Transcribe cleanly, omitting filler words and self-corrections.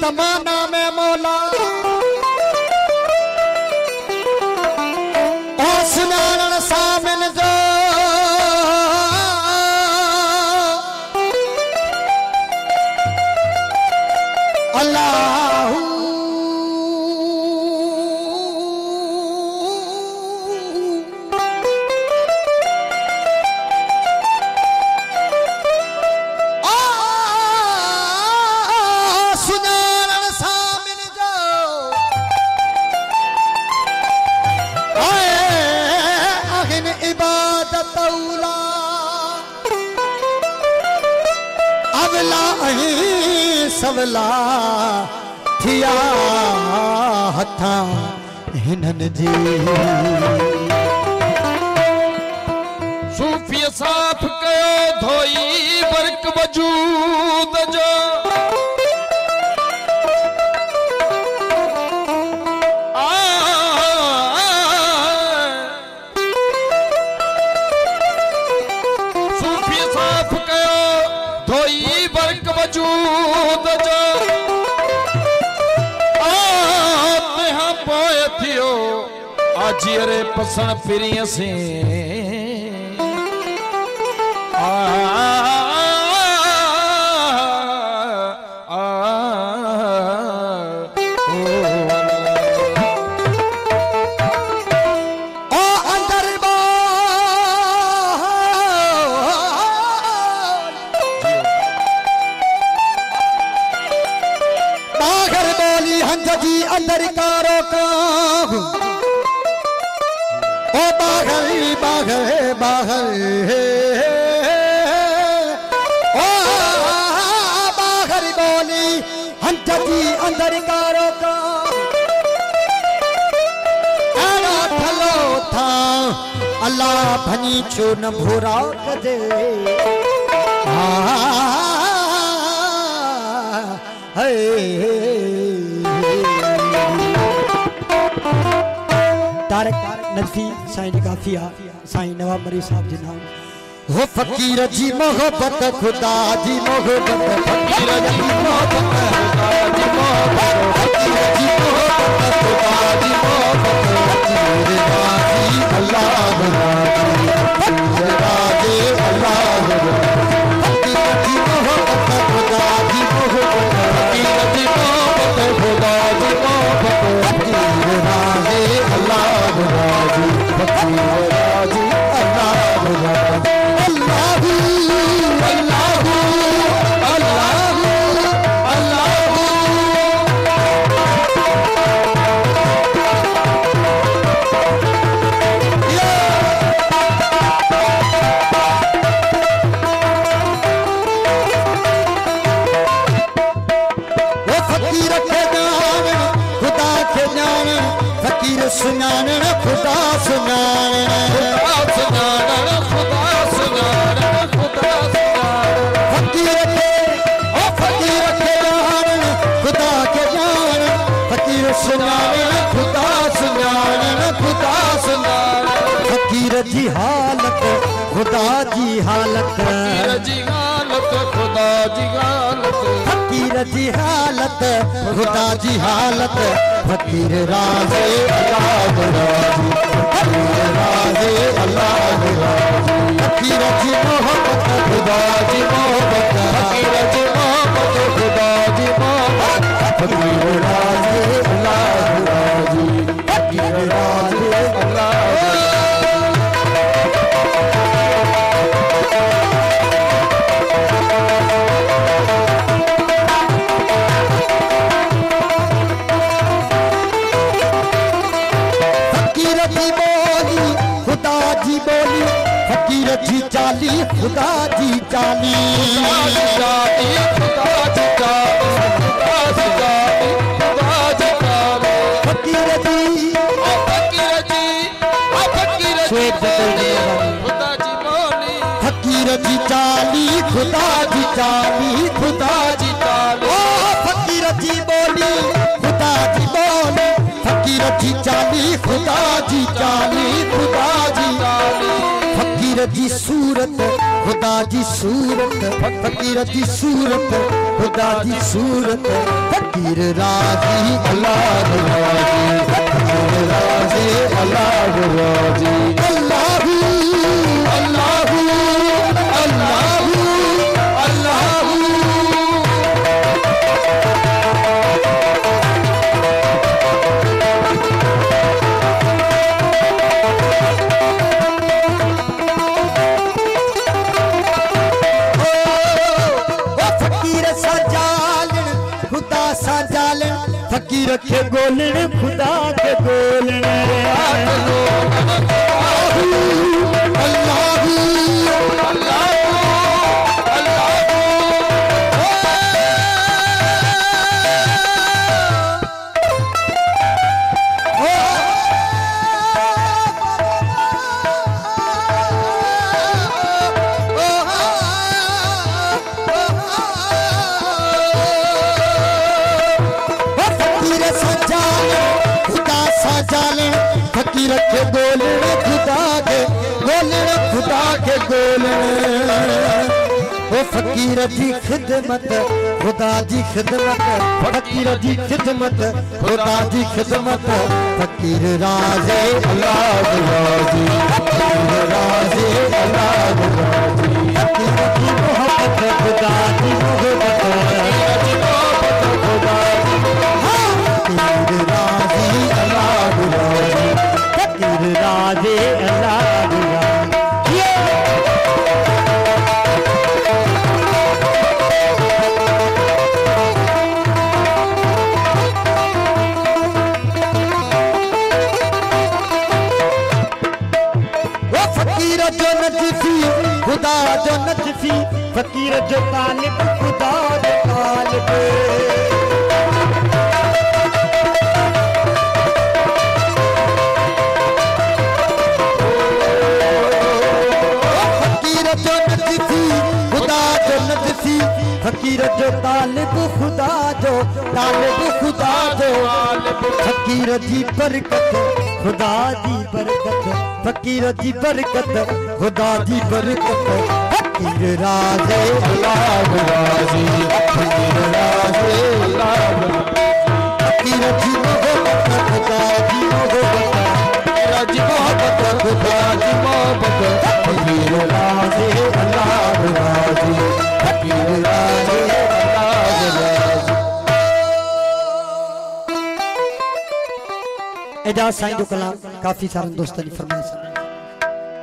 तमाना में मौला सुनान सामिन जो अल्लाह सुनान सामिन जो आहिन इबादत उला अवला सवला थिया हथा हिनन जी सूफी साफ कयो धोई बरक वजूद जो सूफी साफ कयो धोई बरक वजूद जो आजियरे पसण फिरिय से बागर बोली हंज जी अंदर कारो का ओ बाघर बाघर बाघर ओ बाघर बोली हंस जी अंदर कारो का अड़ा थलो था अल्लाह भनी छो न भोरा कदे तारक नदफी साईं काफिया साईं नवाब मरी साहब जी नाम हो फकीर जी मोहब्बत खुदा जी मोहब्बत फकीर जी मोहब्बत खुदा जी मोहब्बत फकीर जी मोहब्बत खुदा जी मोहब्बत फकीर राजी अल्लाह राजी फकीर राजी अल्लाह फकीर जी मोहब्बत खुदा जी मोहब्बत फकीर जी मोहब्बत खुदा जी मोहब्बत फकीर राजी अल्लाह राजी फकीर राजी अल्लाह राजी सुनान खुदा सुनान खुदा सुनान खुदा सुनान फकीर के ओ फकीर के जान खुदा के जान फकीर सुनान खुदा सुनान खुदा सुनान फकीर जी हालत खुदा जी हालत फकीर जी हालत खुदा जी हालत फकीर जी हालत खुदा जी हालत फकीर राज़े अल्लाह राज़ी फकीर राज़े अल्लाह राज़ी फकीर जी मोहब्बत खुदा जी मोहब्बत फकीर जी मोहब्बत खुदा जी मोहब्बत फकीर राज़े अल्लाह राज़ी फकीर राज़े अल्लाह फकीर जी चाली खुदा जी चाली खुदा जी चाली खुदा जी चाली फकीर जी खुदा जी बोली फकीर जी चाली खुदा जी चाली खुदा जी चाली ओ फकीर जी बोली खुदा जी बोली फकीर जी चाली खुदा जी चाली खुदा जी चाली फकीर जी सूरत खुदा दी सूरत फकीर दी सूरत खुदा दी सूरत फकीर राजी अल्लाह राजी फकीर राजी अल्लाह राजी अल्लाह अल्लाह अल्लाह अल्लाह फकीर के गोलने खुदा के गोलने अल्लाह फकीर के गोलने खुदा के गोलने ओ फकीर दी खिदमत खुदा दी खिदमत फकीर दी खिदमत खुदा दी खिदमत फकीर राजे अल्लाह राजी फकीर राजे अल्लाह राजी फकीर की मोहब्बत खुदा दी मोहब्बत खुदा फकीर राजी अल्लाह राजी फकीर राजे अल्लाह खुदा जो नजफी फकीर जो तालिब खुदा जो तालिब फकीर जो नजफी खुदा जो नजफी फकीर जो तालिब खुदा जो तालिब खुदा जो फकीर दी बरकत खुदा दी बरकत फकीर दी बरकत खुदा दी बरकत फकीर राजे अल्लाह राजी फकीर राजे अल्लाह फकीर दी मोहब्बत खुदा दी मोहब्बत राजी मोहब्बत खुदा दी मोहब्बत फकीर राजे अल्लाह राजी फकीर राजे अल्लाह राजी एजाज साईं जो कलाम काफी सारे दोस्तों ने फरमाया।